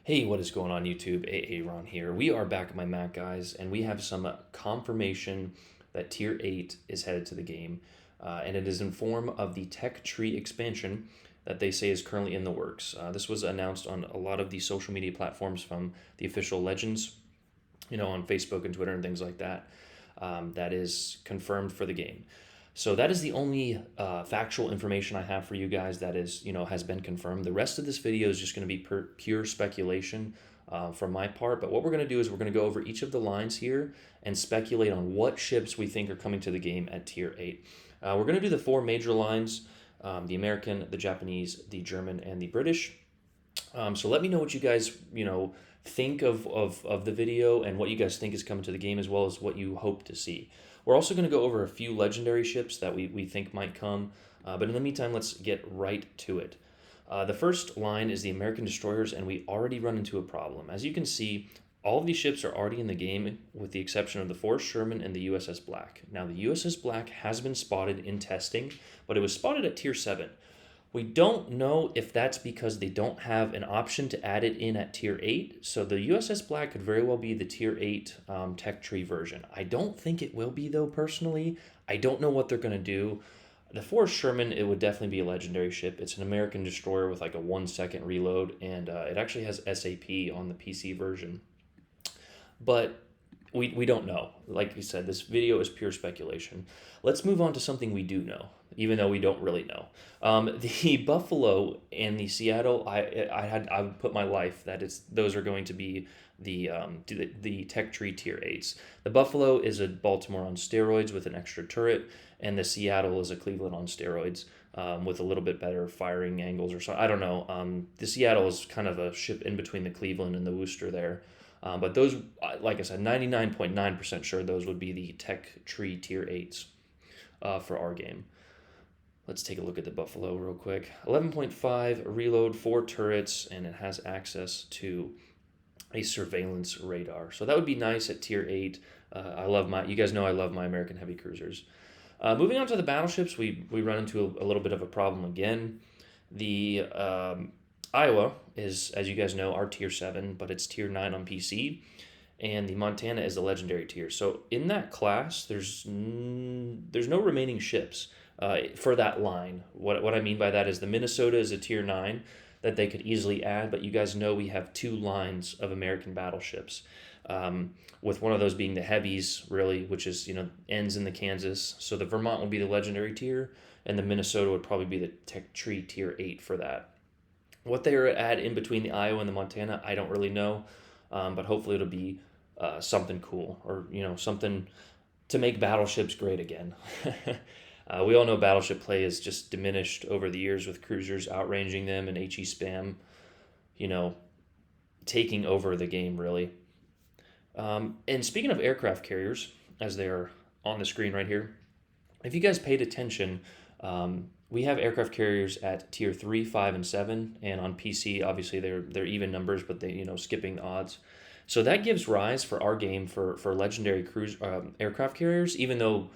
Hey, what is going on YouTube? Ron here. We are back at my Mac, guys, and we have some confirmation that Tier 8 is headed to the game, and it is in form of the Tech Tree expansion that they say is currently in the works. This was announced on a lot of the social media platforms from the official Legends, on Facebook and Twitter and things like that. That is confirmed for the game. So that is the only factual information I have for you guys that is, has been confirmed. The rest of this video is just going to be pure speculation from my part. But what we're going to do is we're going to go over each of the lines here and speculate on what ships we think are coming to the game at Tier 8. We're going to do the four major lines, the American, the Japanese, the German, and the British. So let me know what you guys, think of the video and what you guys think is coming to the game, as well as what you hope to see. We're also going to go over a few legendary ships that we think might come. But in the meantime, let's get right to it. The first line is the American destroyers, and we already run into a problem. As you can see, all of these ships are already in the game, with the exception of the Forrest Sherman and the USS Black. Now, the USS Black has been spotted in testing, but it was spotted at Tier 7. We don't know if that's because they don't have an option to add it in at Tier 8. So the USS Black could very well be the Tier 8 Tech Tree version. I don't think it will be, though, personally. I don't know what they're going to do. The Forrest Sherman, it would definitely be a legendary ship. It's an American destroyer with like a 1 second reload, and it actually has SAP on the PC version. But we don't know. Like you said, this video is pure speculation. Let's move on to something we do know, even though we don't really know. The Buffalo and the Seattle, I would put my life that those are going to be the Tech Tree Tier 8s. The Buffalo is a Baltimore on steroids with an extra turret, and the Seattle is a Cleveland on steroids. With a little bit better firing angles or something. I don't know. The Seattle is kind of a ship in between the Cleveland and the Worcester there. But those, like I said, 99.9% sure those would be the Tech Tree Tier 8s for our game. Let's take a look at the Buffalo real quick. 11.5 reload, 4 turrets, and it has access to a surveillance radar. So that would be nice at Tier 8. You guys know I love my American heavy cruisers. Moving on to the battleships, we run into a little bit of a problem again. The Iowa is, as you guys know, our Tier 7, but it's Tier 9 on PC. And the Montana is a legendary tier. So in that class, there's no remaining ships for that line. What I mean by that is the Minnesota is a Tier 9 that they could easily add, but you guys know we have 2 lines of American battleships. With one of those being the heavies, really, which is, ends in the Kansas. So the Vermont would be the legendary tier, and the Minnesota would probably be the Tech Tree Tier 8 for that. What they are at in between the Iowa and the Montana, I don't really know, but hopefully it'll be something cool, or something to make battleships great again. We all know battleship play is just diminished over the years with cruisers outranging them and HE spam, taking over the game really. And speaking of aircraft carriers, as they are on the screen right here, if you guys paid attention, we have aircraft carriers at Tier 3, 5, and 7, and on PC, obviously they're even numbers, but they skipping the odds. So that gives rise for our game for legendary cruise aircraft carriers, even though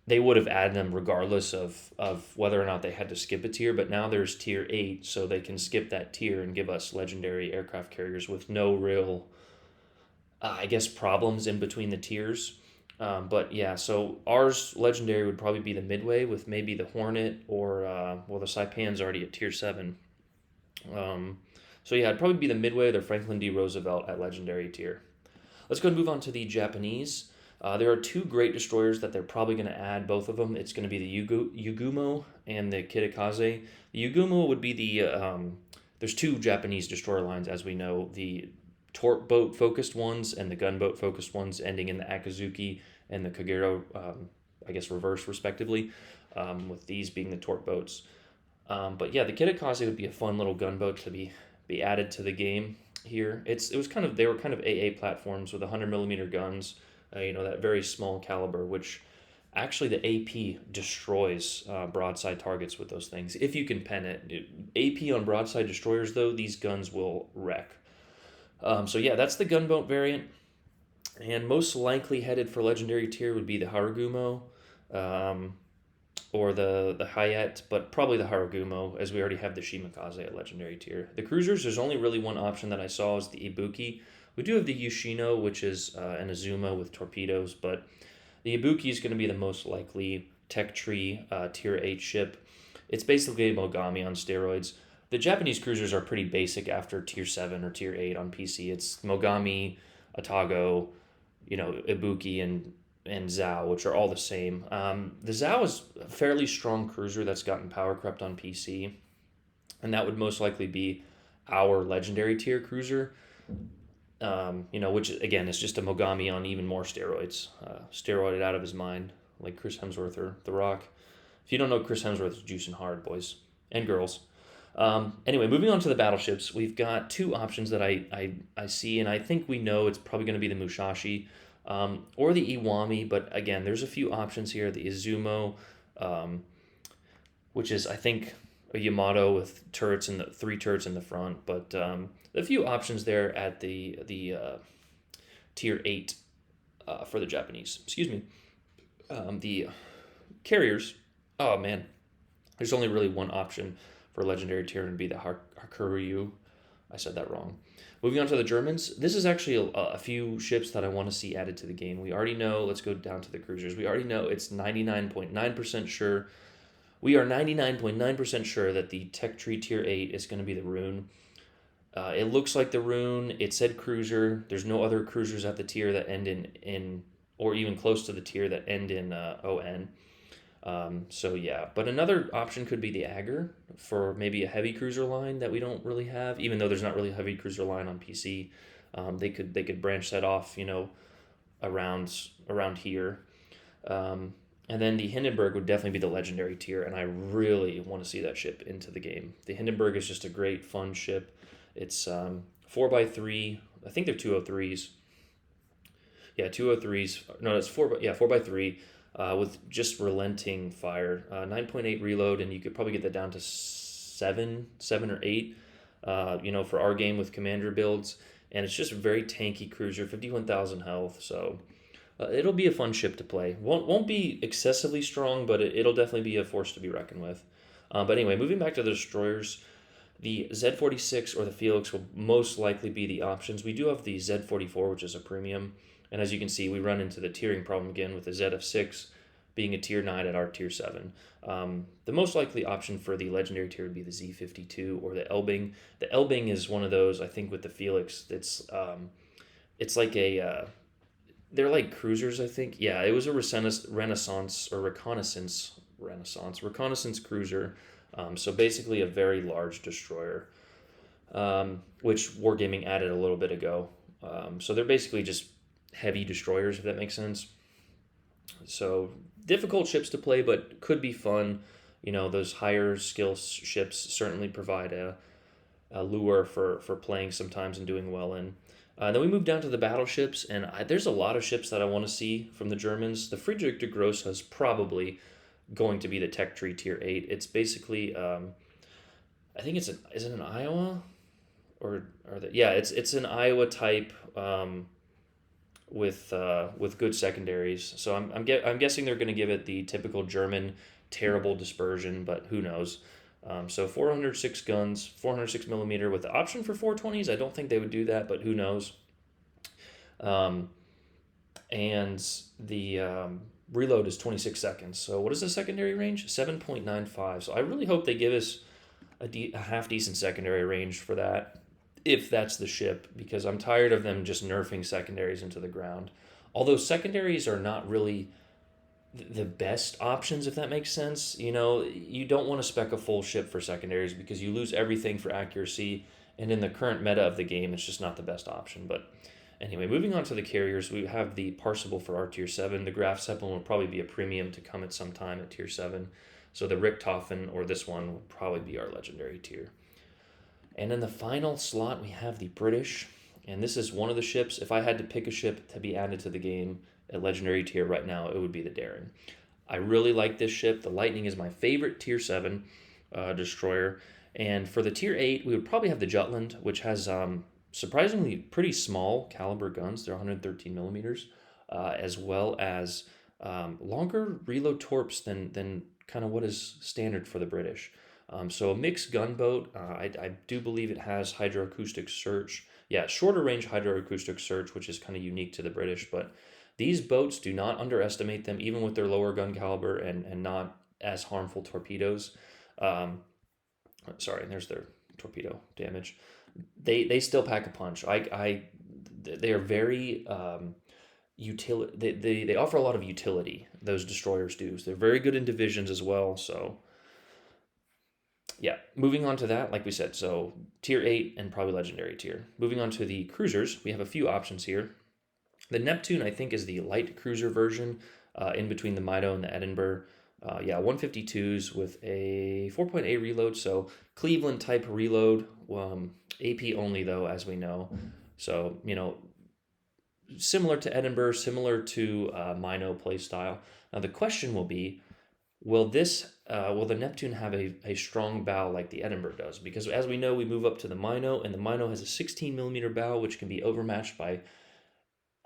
they would have added them regardless of whether or not they had to skip a tier. But now there's Tier 8, so they can skip that tier and give us legendary aircraft carriers with no real, problems in between the tiers. But yeah, so ours legendary would probably be the Midway with maybe the Hornet or the Saipan's already at Tier 7. So yeah, it'd probably be the Midway or the Franklin D. Roosevelt at legendary tier. Let's go and move on to the Japanese. There are 2 great destroyers that they're probably going to add, both of them. It's going to be the Yugumo and the Kitakaze. The Yugumo would be there's 2 Japanese destroyer lines, as we know. The torp boat focused ones and the gunboat focused ones, ending in the Akazuki and the Kagero, reverse respectively, with these being the torp boats. But yeah, the Kitakaze would be a fun little gunboat to be added to the game here. They were kind of AA platforms with 100mm guns, that very small caliber, which actually the AP destroys broadside targets with those things if you can pen it. AP on broadside destroyers, though, these guns will wreck. So yeah, that's the gunboat variant, and most likely headed for legendary tier would be the Harugumo. or the Hayate, but probably the Haragumo, as we already have the Shimakaze at legendary tier. The cruisers, there's only really one option that I saw is the Ibuki. We do have the Yoshino, which is an Azuma with torpedoes, but the Ibuki is going to be the most likely tech tree tier 8 ship. It's basically a Mogami on steroids. The Japanese cruisers are pretty basic after tier 7 or tier 8 on PC. It's Mogami, Atago, Ibuki, and Zhao, which are all the same. The Zhao is a fairly strong cruiser that's gotten power crept on PC, and that would most likely be our legendary tier cruiser. Which again is just a Mogami on even more steroids, steroided out of his mind, like Chris Hemsworth or The Rock. If you don't know Chris Hemsworth, is juicing hard, boys and girls. Anyway, moving on to the battleships, we've got two options that I see, and I think we know it's probably going to be the Mushashi or the Iwami, but again, there's a few options here. The Izumo, which is, I think, a Yamato with turrets in the 3 turrets in the front, but a few options there at the tier 8 for the Japanese. Excuse me. The carriers, oh man, there's only really one option for legendary tier, and be the Hakuryu. I said that wrong. Moving on to the Germans, this is actually a few ships that I want to see added to the game. We already know, let's go down to the cruisers. We already know it's 99.9% sure. We are 99.9% sure that the tech tree tier 8 is going to be the Rune. It looks like the Rune. It said cruiser. There's no other cruisers at the tier that end in or even close to the tier that end in ON. So yeah, but another option could be the Agger for maybe a heavy cruiser line that we don't really have, even though there's not really a heavy cruiser line on PC. They could branch that off, around here. And then the Hindenburg would definitely be the legendary tier, and I really want to see that ship into the game. The Hindenburg is just a great, fun ship. It's 4x3. I think they're 203s. Yeah, 203s. No, it's 4x3 with just relenting fire. 9.8 reload, and you could probably get that down to 7 or 8, for our game with commander builds. And it's just a very tanky cruiser, 51,000 health, so it'll be a fun ship to play. Won't be excessively strong, but it'll definitely be a force to be reckoned with. But anyway, moving back to the destroyers, the Z46 or the Felix will most likely be the options. We do have the Z44, which is a premium. And as you can see, we run into the tiering problem again with the ZF6 being a tier 9 at our tier 7. The most likely option for the legendary tier would be the Z52 or the Elbing. The Elbing is one of those, I think, with the Felix. It's like they're like cruisers, I think. Yeah, it was a reconnaissance cruiser. So basically a very large destroyer, which Wargaming added a little bit ago. So they're basically just heavy destroyers, if that makes sense. So difficult ships to play, but could be fun. Those higher skill ships certainly provide a lure for playing sometimes and doing well in. Then we move down to the battleships, and there's a lot of ships that I want to see from the Germans. The Friedrich de Grosse is probably going to be the tech tree tier 8. It's basically, I think is it an Iowa? It's an Iowa type with good secondaries. So I'm guessing they're going to give it the typical German terrible dispersion, but who knows? So 406 guns, 406 millimeter with the option for 420s. I don't think they would do that, but who knows? And the reload is 26 seconds. So what is the secondary range? 7.95. So I really hope they give us a half decent secondary range for that, if that's the ship, because I'm tired of them just nerfing secondaries into the ground. Although secondaries are not really the best options, if that makes sense. You don't want to spec a full ship for secondaries because you lose everything for accuracy, and in the current meta of the game, it's just not the best option. But anyway, moving on to the carriers, we have the Parseval for our tier 7. The Graf Zeppelin will probably be a premium to come at some time at tier 7. So the Richthofen, or this one, will probably be our legendary tier. And in the final slot, we have the British. And this is one of the ships. If I had to pick a ship to be added to the game at legendary tier right now, it would be the Daring. I really like this ship. The Lightning is my favorite tier 7 destroyer. And for the tier 8, we would probably have the Jutland, which has surprisingly pretty small caliber guns. They're 113 millimeters, as well as longer reload torps than kind of what is standard for the British. So a mixed gunboat, I do believe it has hydroacoustic search. Yeah, shorter range hydroacoustic search, which is kind of unique to the British. But these boats, do not underestimate them, even with their lower gun caliber and not as harmful torpedoes. Um, Sorry, there's their torpedo damage. They still pack a punch. They are very utility. They offer a lot of utility. Those destroyers do. So they're very good in divisions as well. So yeah, moving on to that, like we said, so tier 8 and probably legendary tier. Moving on to the cruisers, we have a few options here. The Neptune, I think, is the light cruiser version, in between the Mido and the Edinburgh. Yeah, 152s with a 4.8 reload, so Cleveland type reload. AP only, though, as we know. So, similar to Edinburgh, similar to Mino playstyle. Now, the question will be, will the Neptune have a strong bow like the Edinburgh does? Because as we know, we move up to the Mino, and the Mino has a 16 millimeter bow, which can be overmatched by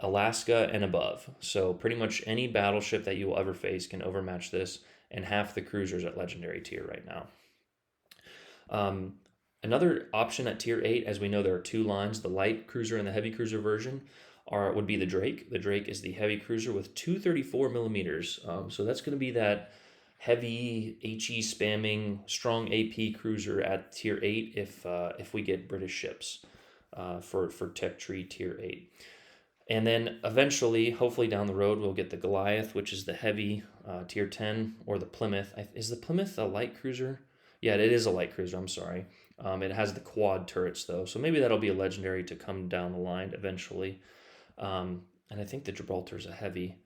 Alaska and above. So pretty much any battleship that you will ever face can overmatch this, and half the cruisers at legendary tier right now. Another option at tier 8, as we know, there are two lines: the light cruiser and the heavy cruiser version would be the Drake. The Drake is the heavy cruiser with 234 millimeters. So that's going to be that heavy HE spamming strong AP cruiser at tier 8 if we get British ships for Tech Tree tier 8. And then eventually, hopefully down the road, we'll get the Goliath, which is the heavy tier 10, or the Plymouth. Is the Plymouth a light cruiser? Yeah, it is a light cruiser, I'm sorry. It has the quad turrets, though, so maybe that'll be a legendary to come down the line eventually. And I think the Gibraltar is a heavy.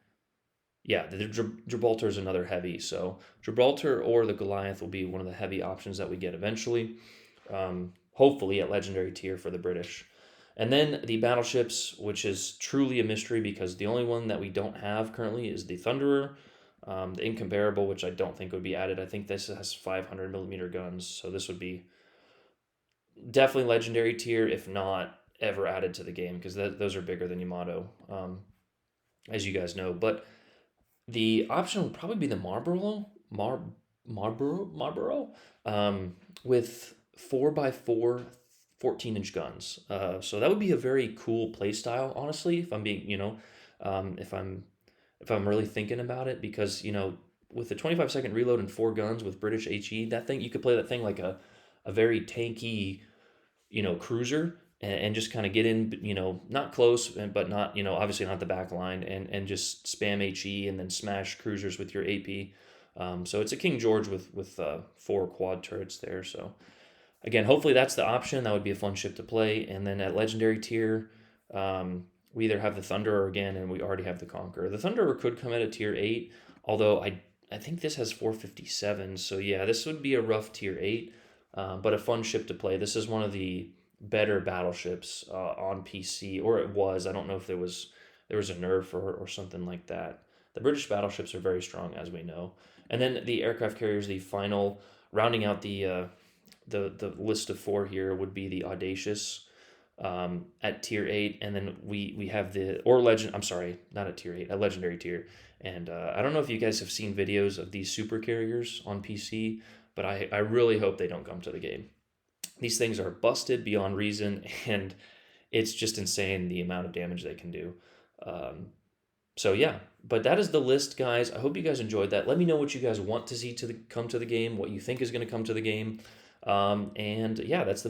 Yeah, the Gibraltar is another heavy. So Gibraltar or the Goliath will be one of the heavy options that we get eventually, hopefully at legendary tier for the British. And then the battleships, which is truly a mystery because the only one that we don't have currently is the Thunderer, the Incomparable, which I don't think would be added. I think this has 500 millimeter guns, so this would be definitely legendary tier, if not ever added to the game, because those are bigger than Yamato, as you guys know. But the option would probably be the Marlborough, with 4x4 14-inch guns. So that would be a very cool play style, honestly, if I'm being, if I'm really thinking about it, because, with the 25-second reload and 4 guns with British HE, that thing, you could play that thing like a very tanky, cruiser, and just kind of get in, not close, but not, obviously not the back line, and just spam HE and then smash cruisers with your AP. So it's a King George with 4 quad turrets there. So again, hopefully that's the option. That would be a fun ship to play. And then at legendary tier, we either have the Thunderer again, and we already have the Conqueror. The Thunderer could come at a tier 8, although I think this has 457. So yeah, this would be a rough tier 8, but a fun ship to play. This is one of the better battleships on PC, or it was. I don't know if there was a nerf or something like that. The British battleships are very strong, as we know. And then the aircraft carriers, the final, rounding out the list of 4 here, would be the Audacious at tier 8, and then we have not at tier 8, at legendary tier. And I don't know if you guys have seen videos of these super carriers on PC, but I really hope they don't come to the game. These things are busted beyond reason, and it's just insane the amount of damage they can do. So yeah, but that is the list, guys. I hope you guys enjoyed that. Let me know what you guys want to see come to the game, what you think is going to come to the game. And yeah, that's the